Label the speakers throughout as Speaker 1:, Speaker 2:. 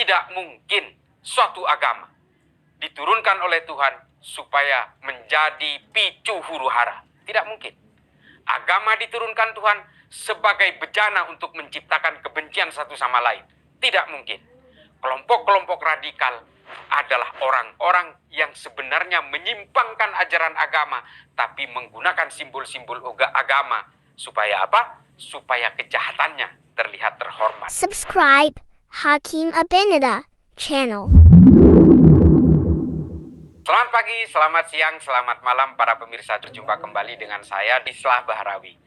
Speaker 1: Tidak mungkin suatu agama diturunkan oleh Tuhan supaya menjadi picu huru-hara. Tidak mungkin. Agama diturunkan Tuhan sebagai bejana untuk menciptakan kebencian satu sama lain. Tidak mungkin. Kelompok-kelompok radikal adalah orang-orang yang sebenarnya menyimpangkan ajaran agama, tapi menggunakan simbol-simbol agama. Supaya apa? Supaya kejahatannya terlihat terhormat.
Speaker 2: Subscribe Hakim Abinada channel.
Speaker 1: Selamat pagi, selamat siang, selamat malam para pemirsa. Berjumpa kembali dengan saya Islah Bahrawi.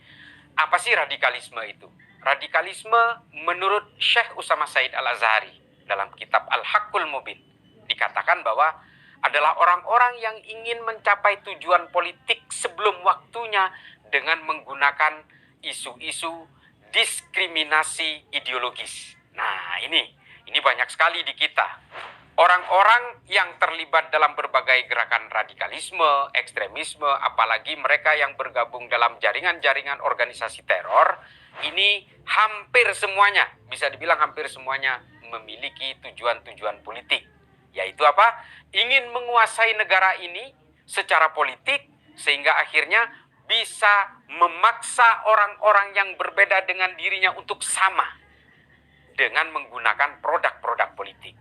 Speaker 1: Apa sih radikalisme itu? Radikalisme menurut Syekh Utsama Said Al-Azhari dalam kitab Al-Haqqul Mubin dikatakan bahwa adalah orang-orang yang ingin mencapai tujuan politik sebelum waktunya dengan menggunakan isu-isu diskriminasi ideologis. Nah, ini banyak sekali di kita. Orang-orang yang terlibat dalam berbagai gerakan radikalisme, ekstremisme, apalagi mereka yang bergabung dalam jaringan-jaringan organisasi teror, ini hampir semuanya, bisa dibilang hampir semuanya memiliki tujuan-tujuan politik. Yaitu apa? Ingin menguasai negara ini secara politik sehingga akhirnya bisa memaksa orang-orang yang berbeda dengan dirinya untuk sama dengan menggunakan produk-produk politik.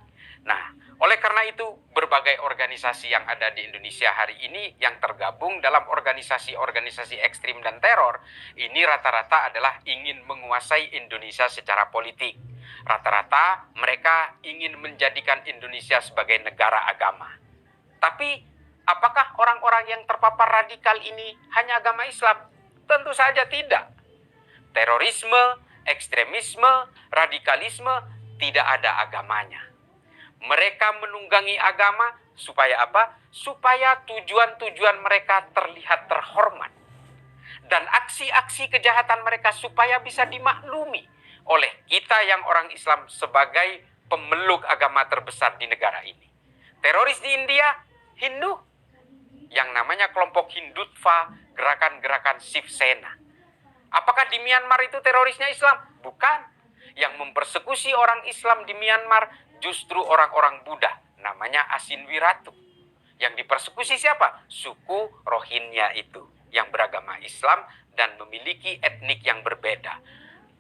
Speaker 1: Nah, oleh karena itu berbagai organisasi yang ada di Indonesia hari ini yang tergabung dalam organisasi-organisasi ekstrim dan teror, ini rata-rata adalah ingin menguasai Indonesia secara politik. Rata-rata mereka ingin menjadikan Indonesia sebagai negara agama. Tapi apakah orang-orang yang terpapar radikal ini hanya agama Islam? Tentu saja tidak. Terorisme, ekstremisme, radikalisme tidak ada agamanya. Mereka menunggangi agama supaya apa? Supaya tujuan-tujuan mereka terlihat terhormat. Dan aksi-aksi kejahatan mereka supaya bisa dimaklumi oleh kita yang orang Islam sebagai pemeluk agama terbesar di negara ini. Teroris di India, Hindu, yang namanya kelompok Hindutva, gerakan-gerakan Shiv Sena. Apakah di Myanmar itu terorisnya Islam? Bukan. Yang mempersekusi orang Islam di Myanmar justru orang-orang Buddha, namanya Asin Wiratu. Yang dipersekusi siapa? Suku Rohingya itu, yang beragama Islam dan memiliki etnik yang berbeda.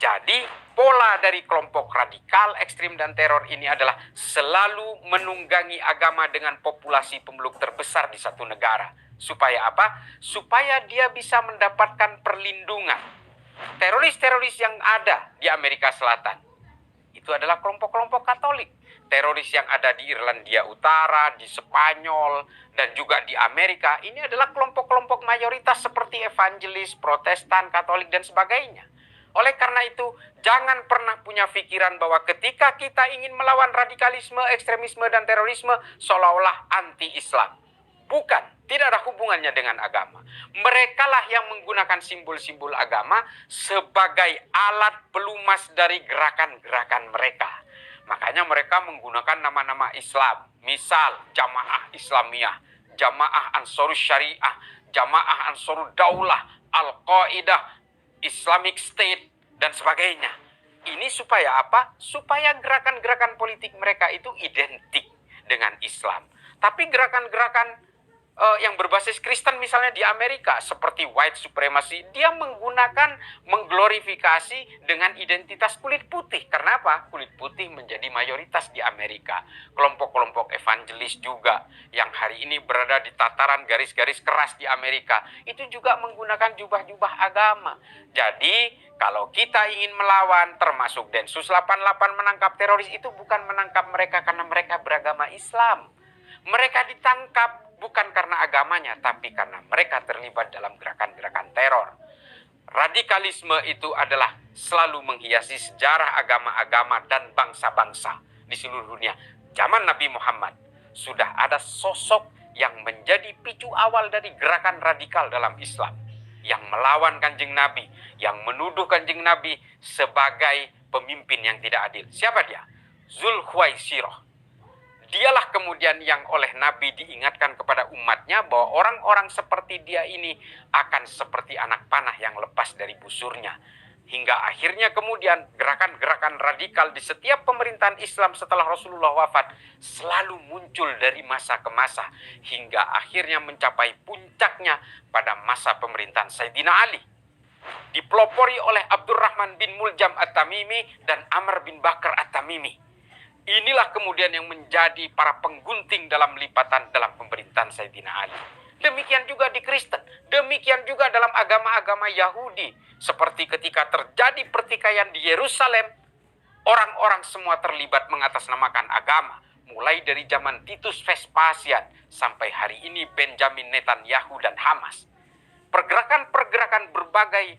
Speaker 1: Jadi, pola dari kelompok radikal, ekstrim, dan teror ini adalah selalu menunggangi agama dengan populasi pemeluk terbesar di satu negara. Supaya apa? Supaya dia bisa mendapatkan perlindungan. Teroris-teroris yang ada di Amerika Selatan itu adalah kelompok-kelompok Katolik. Teroris yang ada di Irlandia Utara, di Spanyol, dan juga di Amerika, ini adalah kelompok-kelompok mayoritas seperti evangelis, Protestan, Katolik, dan sebagainya. Oleh karena itu, jangan pernah punya pikiran bahwa ketika kita ingin melawan radikalisme, ekstremisme, dan terorisme, seolah-olah anti-Islam. Bukan, tidak ada hubungannya dengan agama. Merekalah yang menggunakan simbol-simbol agama sebagai alat pelumas dari gerakan-gerakan mereka. Makanya mereka menggunakan nama-nama Islam. Misal, Jamaah Islamiyah, Jamaah Ansarus Syariah, Jamaah Ansarud Daulah, Al-Qaeda, Islamic State, dan sebagainya. Ini supaya apa? Supaya gerakan-gerakan politik mereka itu identik dengan Islam. Tapi gerakan-gerakan yang berbasis Kristen misalnya di Amerika seperti white supremacy, dia mengglorifikasi dengan identitas kulit putih. Karena apa? Kulit putih menjadi mayoritas di Amerika. Kelompok-kelompok evangelis juga yang hari ini berada di tataran garis-garis keras di Amerika, itu juga menggunakan jubah-jubah agama. Jadi kalau kita ingin melawan, termasuk Densus 88 menangkap teroris, itu bukan menangkap mereka karena mereka beragama Islam. Mereka ditangkap bukan karena agamanya, tapi karena mereka terlibat dalam gerakan-gerakan teror. Radikalisme itu adalah selalu menghiasi sejarah agama-agama dan bangsa-bangsa di seluruh dunia. Zaman Nabi Muhammad sudah ada sosok yang menjadi picu awal dari gerakan radikal dalam Islam, yang melawan Kanjeng Nabi, yang menuduh Kanjeng Nabi sebagai pemimpin yang tidak adil. Siapa dia? Zulkhuwaisirah. Dialah kemudian yang oleh Nabi diingatkan kepada umatnya bahwa orang-orang seperti dia ini akan seperti anak panah yang lepas dari busurnya. Hingga akhirnya kemudian gerakan-gerakan radikal di setiap pemerintahan Islam setelah Rasulullah wafat selalu muncul dari masa ke masa. Hingga akhirnya mencapai puncaknya pada masa pemerintahan Sayyidina Ali. Dipelopori oleh Abdurrahman bin Muljam At-Tamimi dan Amr bin Bakar At-Tamimi. Inilah kemudian yang menjadi para penggunting dalam lipatan dalam pemerintahan Sayyidina Ali. Demikian juga di Kristen, demikian juga dalam agama-agama Yahudi. Seperti ketika terjadi pertikaian di Yerusalem, orang-orang semua terlibat mengatasnamakan agama. Mulai dari zaman Titus Vespasian sampai hari ini Benjamin Netanyahu dan Hamas. Pergerakan-pergerakan berbagai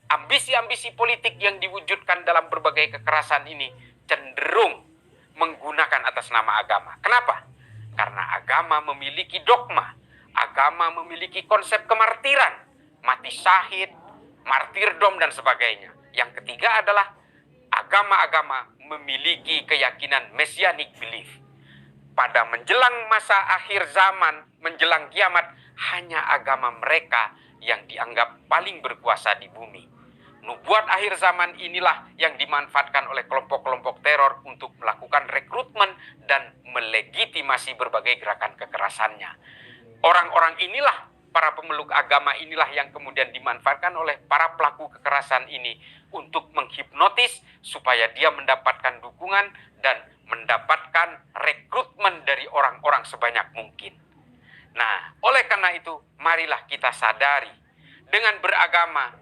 Speaker 1: ambisi-ambisi politik yang diwujudkan dalam berbagai kekerasan ini cenderung menggunakan atas nama agama. Kenapa? Karena agama memiliki dogma. Agama memiliki konsep kemartiran, mati syahid, martirdom, dan sebagainya. Yang ketiga adalah agama-agama memiliki keyakinan messianic belief. Pada menjelang masa akhir zaman, menjelang kiamat, hanya agama mereka yang dianggap paling berkuasa di bumi. Nubuat akhir zaman inilah yang dimanfaatkan oleh kelompok-kelompok teror untuk melakukan rekrutmen dan melegitimasi berbagai gerakan kekerasannya. Orang-orang inilah, para pemeluk agama inilah yang kemudian dimanfaatkan oleh para pelaku kekerasan ini untuk menghipnotis supaya dia mendapatkan dukungan dan mendapatkan rekrutmen dari orang-orang sebanyak mungkin. Nah, oleh karena itu, marilah kita sadari, dengan beragama,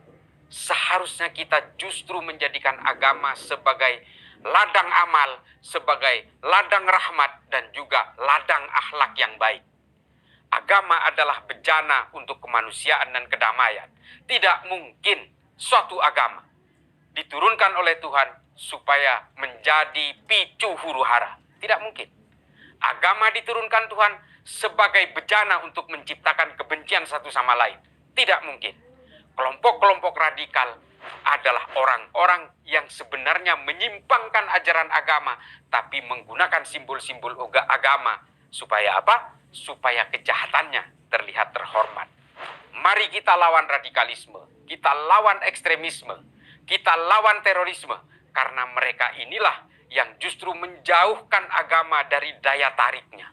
Speaker 1: seharusnya kita justru menjadikan agama sebagai ladang amal, sebagai ladang rahmat, dan juga ladang akhlak yang baik. Agama adalah bejana untuk kemanusiaan dan kedamaian. Tidak mungkin suatu agama diturunkan oleh Tuhan supaya menjadi picu huru-hara. Tidak mungkin. Agama diturunkan Tuhan sebagai bejana untuk menciptakan kebencian satu sama lain. Tidak mungkin. Kelompok-kelompok radikal adalah orang-orang yang sebenarnya menyimpangkan ajaran agama, tapi menggunakan simbol-simbol agama. Supaya apa? Supaya kejahatannya terlihat terhormat. Mari kita lawan radikalisme, kita lawan ekstremisme, kita lawan terorisme, karena mereka inilah yang justru menjauhkan agama dari daya tariknya.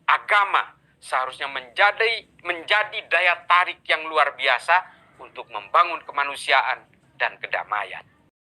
Speaker 1: Agama seharusnya menjadi daya tarik yang luar biasa untuk membangun kemanusiaan dan kedamaian.